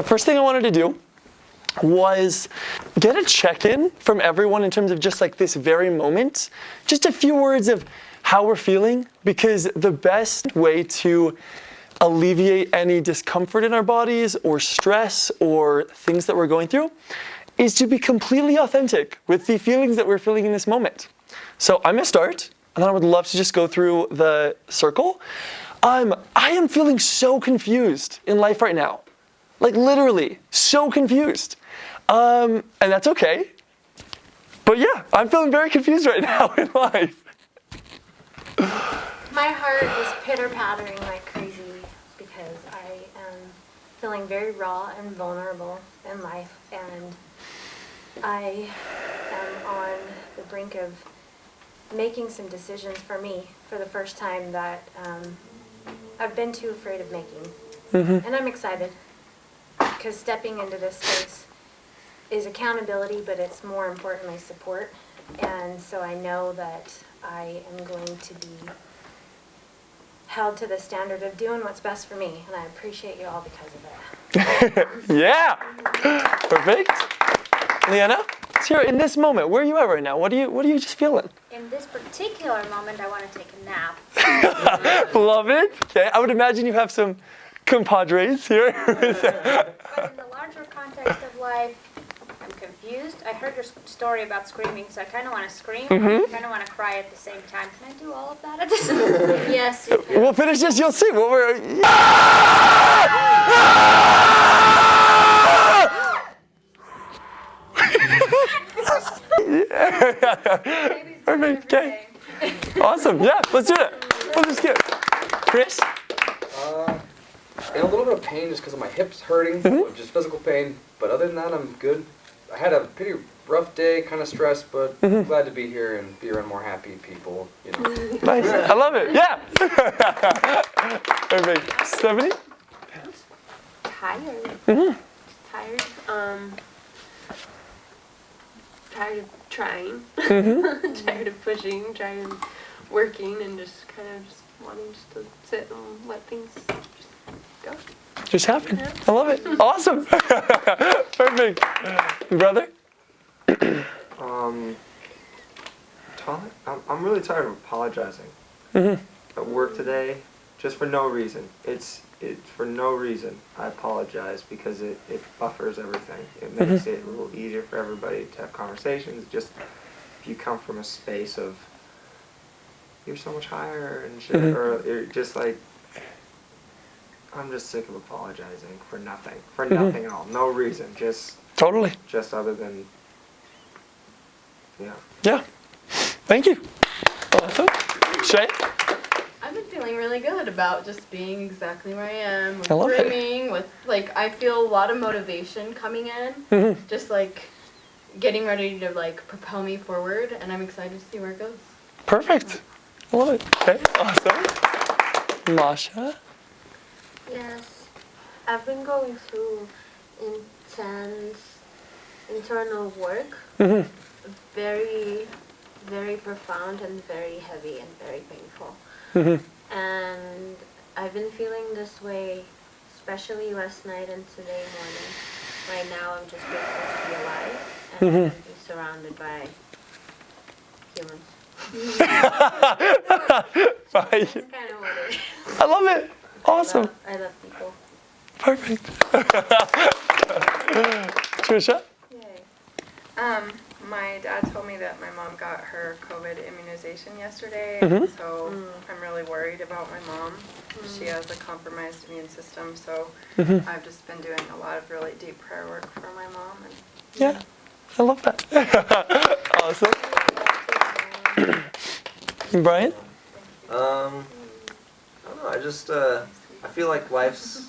the first thing I wanted to do was get a check-in from everyone in terms of just like this very moment, just a few words of how we're feeling, because the best way to alleviate any discomfort in our bodies or stress or things that we're going through is to be completely authentic with the feelings that we're feeling in this moment. So I'm gonna start, and then I would love to just go through the circle. I am feeling so confused in life right now. Like literally, so confused. And that's okay. But yeah, I'm feeling very confused right now in life. My heart is pitter-pattering like crazy because I am feeling very raw and vulnerable in life, and I am on the brink of making some decisions for me for the first time that I've been too afraid of making. And I'm excited because stepping into this space is accountability, but it's more importantly support. And so I know that I am going to be held to the standard of doing what's best for me, and I appreciate you all because of it. Yeah, perfect. Leanna, so here in this moment, where are you at right now? What are you just feeling? In this particular moment, I want to take a nap. Love it. Okay, I would imagine you have some compadres here. But in the larger context of life, I'm confused. I heard your story about screaming, so I kind of want to scream. I kind of want to cry at the same time. Can I do all of that at the same time? Yes. We'll finish this, you'll see. What we're... Perfect. Okay. Awesome. Yeah, let's do it. Let's just get Chris? In a little bit of pain just because of my hips hurting, just physical pain. But other than that, I'm good. I had a pretty rough day, kind of stressed, but I'm glad to be here and be around more happy people. You know. Nice. I love it. Yeah. Perfect. Stephanie? Tired. Tired. Tired of trying. Tired of pushing. Tired of working, and just kind of just wanting just to sit and let things just go. Just happen. I love it. Awesome. Perfect. Brother? I'm really tired of apologizing. At work today, just for no reason. It's for no reason. I apologize because it buffers everything. It makes it a little easier for everybody to have conversations. Just if you come from a space of you're so much higher and shit, or you're just like, I'm just sick of apologizing for nothing. For nothing at all. No reason. Just Totally. Just other than, yeah. Yeah. Thank you. Awesome. Shay? I've been feeling really good about just being exactly where I am, with I love it. dreaming, with, like, I feel a lot of motivation coming in, just, like, getting ready to, like, propel me forward, and I'm excited to see where it goes. Perfect. I love it. Okay. Awesome. Masha? Yes, I've been going through intense internal work, very, very profound and very heavy and very painful. And I've been feeling this way, especially last night and today morning. Right now I'm just grateful to be alive and be surrounded by humans. Bye. That's kind of what it is. I love it. Awesome. I love people. Perfect. Trisha? My dad told me that my mom got her COVID immunization yesterday, so I'm really worried about my mom. She has a compromised immune system, so I've just been doing a lot of really deep prayer work for my mom. And Yeah. I love that. Awesome. Brian? I don't know, I feel like life's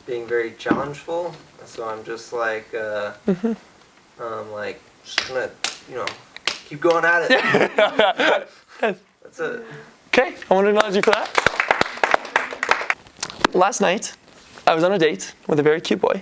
being very challengeful, so I'm just like, just gonna, keep going at it. That's it. Okay, I want to acknowledge you for that. Last night, I was on a date with a very cute boy.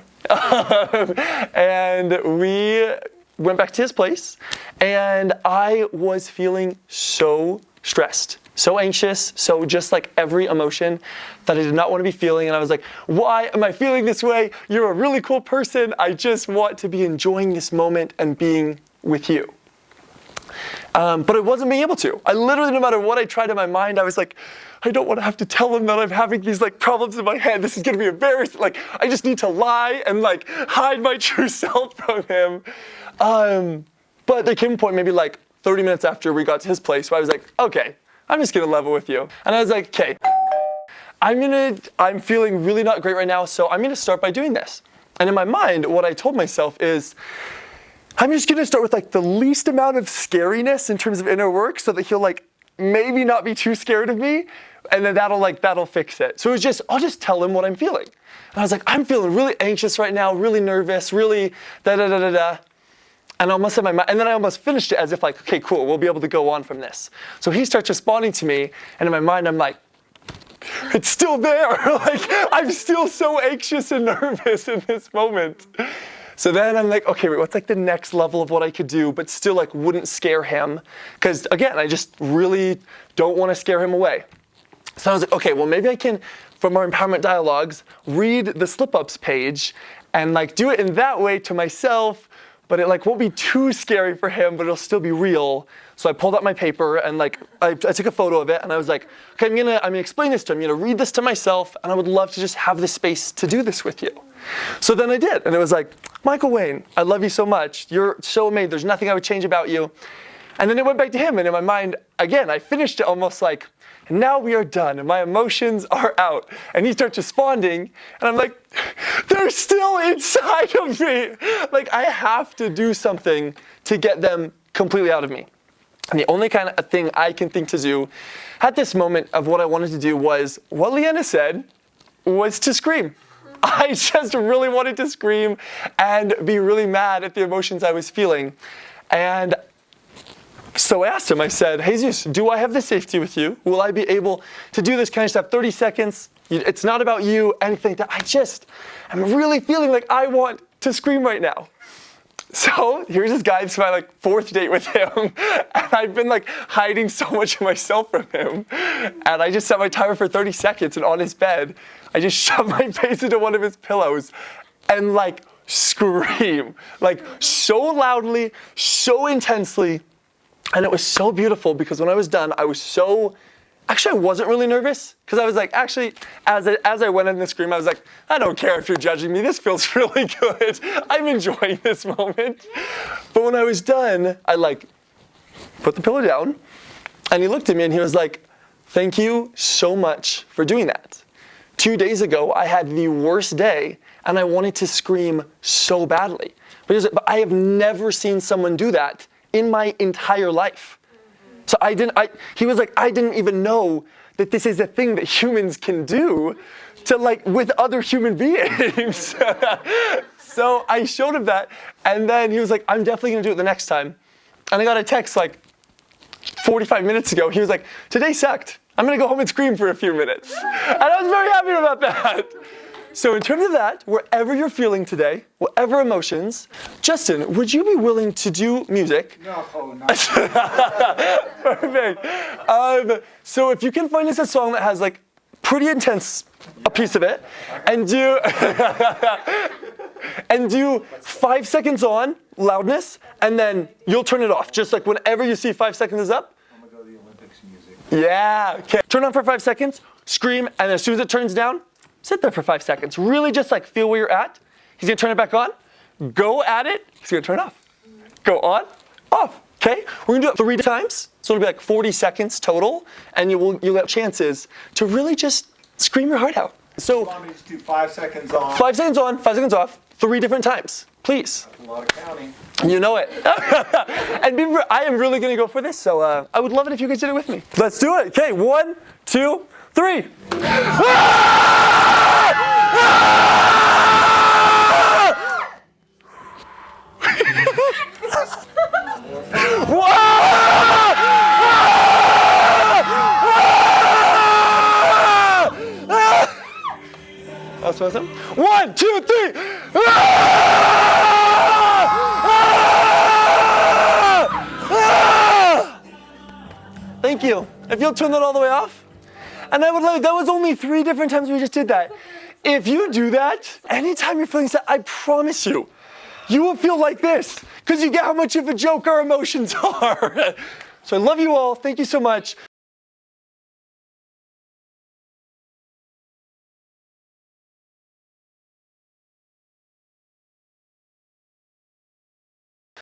And we went back to his place, and I was feeling so stressed. so anxious, so just like every emotion that I did not want to be feeling. And I was like, why am I feeling this way? You're a really cool person. I just want to be enjoying this moment and being with you. But I wasn't being able to. I literally, no matter what I tried in my mind, I was like, I don't want to have to tell him that I'm having these like problems in my head. This is going to be embarrassing. Like, I just need to lie and like hide my true self from him. But there came a point maybe like 30 minutes after we got to his place where I was like, okay, I'm just going to level with you. And I was like, okay, I'm feeling really not great right now, so I'm going to start by doing this. And in my mind, what I told myself is, I'm just going to start with like the least amount of scariness in terms of inner work so that he'll like maybe not be too scared of me, and then that'll fix it. So it was just, I'll just tell him what I'm feeling. And I was like, I'm feeling really anxious right now, really nervous, really da-da-da-da-da. And then I almost finished it as if like, okay, cool, we'll be able to go on from this. So he starts responding to me, and in my mind I'm like, it's still there. Like, I'm still so anxious and nervous in this moment. So then I'm like, okay, wait, what's like the next level of what I could do, but still like wouldn't scare him? Because again, I just really don't want to scare him away. So I was like, okay, well maybe I can, from our empowerment dialogues, read the slip-ups page and like do it in that way to myself, but it like won't be too scary for him, but it'll still be real. So I pulled out my paper and like I took a photo of it, and I was like, okay, I'm gonna explain this to him. I'm gonna read this to myself, and I would love to just have the space to do this with you. So then I did, and it was like, Michael Wayne, I love you so much. You're so amazing. There's nothing I would change about you. And then it went back to him, and in my mind, again, I finished it almost like, and now we are done, and my emotions are out. And he starts responding, and I'm like, they're still inside of me. Like, I have to do something to get them completely out of me. And the only kind of thing I can think to do at this moment of what I wanted to do was what Leanna said, was to scream. I just really wanted to scream and be really mad at the emotions I was feeling. And so I asked him, I said, Jesus, do I have the safety with you? Will I be able to do this? Can I just have 30 seconds? It's not about you, anything. I'm really feeling like I want to scream right now. So here's this guy, it's my like fourth date with him, and I've been like hiding so much of myself from him. And I just set my timer for 30 seconds, and on his bed, I just shoved my face into one of his pillows and like scream, like so loudly, so intensely. And it was so beautiful because when I was done, I wasn't really nervous, because I was like, actually, as I went in the scream, I was like, I don't care if you're judging me. This feels really good. I'm enjoying this moment. But when I was done, I like put the pillow down, and he looked at me and he was like, thank you so much for doing that. 2 days ago, I had the worst day, and I wanted to scream so badly. But I have never seen someone do that in my entire life. So he was like, I didn't even know that this is a thing that humans can do to like with other human beings. So I showed him that, and then he was like, I'm definitely gonna do it the next time. And I got a text like 45 minutes ago. He was like, today sucked. I'm gonna go home and scream for a few minutes. And I was very happy about that. So in terms of that, wherever you're feeling today, whatever emotions, Justin, would you be willing to do music? No, not Perfect. So if you can find us a song that has like pretty intense a piece of it, and do 5 seconds on loudness, and then you'll turn it off. Just like whenever you see 5 seconds is up. I'm gonna go to the Olympics music. Yeah. Okay. Turn on for 5 seconds, scream, and as soon as it turns down, sit there for 5 seconds. Really just like feel where you're at. He's gonna turn it back on. Go at it. He's gonna turn it off. Go on, off. Okay? We're gonna do it 3 times. So it'll be like 40 seconds total, and you'll have chances to really just scream your heart out. So You want me to just do 5 seconds on? 5 seconds on, 5 seconds off, 3 different times. Please. That's a lot of counting. You know it. And I am really gonna go for this, so I would love it if you guys did it with me. Let's do it. Okay, 1, 2, 3. That's awesome. 1, 2, 3. Thank you. If you'll turn that all the way off. And I would love, that was only 3 different times we just did that. If you do that, anytime you're feeling sad, I promise you, you will feel like this, because you get how much of a joke our emotions are. So I love you all. Thank you so much.